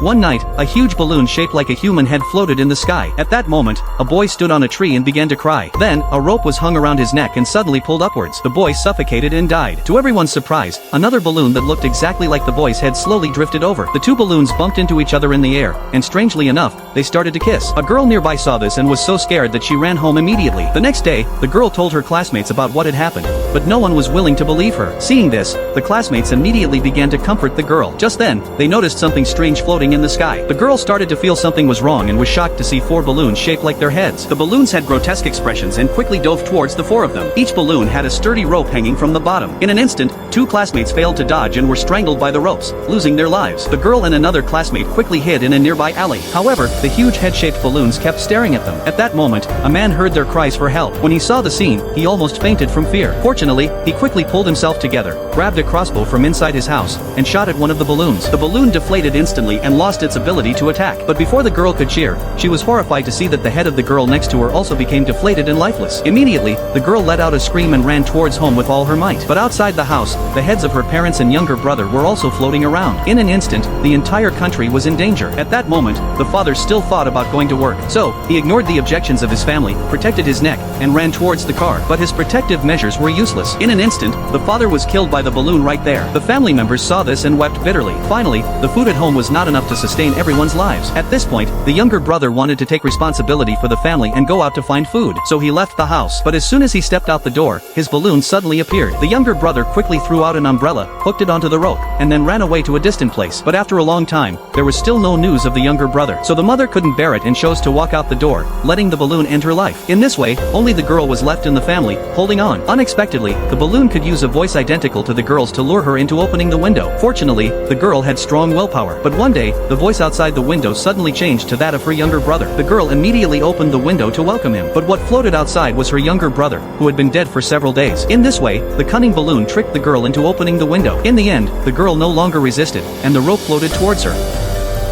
One night, a huge balloon shaped like a human head floated in the sky. At that moment, a boy stood on a tree and began to cry. Then, a rope was hung around his neck and suddenly pulled upwards. The boy suffocated and died. To everyone's surprise, another balloon that looked exactly like the boy's head slowly drifted over. The two balloons bumped into each other in the air, and strangely enough, they started to kiss. A girl nearby saw this and was so scared that she ran home immediately. The next day, the girl told her classmates about what had happened, but no one was willing to believe her. Seeing this, the classmates immediately began to comfort the girl. Just then, they noticed something strange floating in the sky. The girl started to feel something was wrong and was shocked to see 4 balloons shaped like their heads. The balloons had grotesque expressions and quickly dove towards the 4 of them. Each balloon had a sturdy rope hanging from the bottom. In an instant, 2 classmates failed to dodge and were strangled by the ropes, losing their lives. The girl and another classmate quickly hid in a nearby alley. However, the huge head-shaped balloons kept staring at them. At that moment, a man heard their cries for help. When he saw the scene, he almost fainted from fear. Fortunately, he quickly pulled himself together, grabbed a crossbow from inside his house, and shot at one of the balloons. The balloon deflated instantly and lost its ability to attack. But before the girl could cheer, she was horrified to see that the head of the girl next to her also became deflated and lifeless. Immediately, the girl let out a scream and ran towards home with all her might. But outside the house, the heads of her parents and younger brother were also floating around. In an instant, the entire country was in danger. At that moment, the father still thought about going to work. So, he ignored the objections of his family, protected his neck, and ran towards the car. But his protective measures were useless. In an instant, the father was killed by the balloon right there. The family members saw this and wept bitterly. Finally, the food at home was not enough to sustain everyone's lives. At this point, the younger brother wanted to take responsibility for the family and go out to find food. So he left the house. But as soon as he stepped out the door, his balloon suddenly appeared. The younger brother quickly threw out an umbrella, hooked it onto the rope, and then ran away to a distant place. But after a long time, there was still no news of the younger brother. So the mother couldn't bear it and chose to walk out the door, letting the balloon end her life. In this way, only the girl was left in the family, holding on. Unexpectedly, the balloon could use a voice identical to the girl's to lure her into opening the window. Fortunately, the girl had strong willpower. But one day, the voice outside the window suddenly changed to that of her younger brother. The girl immediately opened the window to welcome him. But what floated outside was her younger brother, who had been dead for several days. In this way, the cunning balloon tricked the girl into opening the window. In the end, the girl no longer resisted, and the rope floated towards her.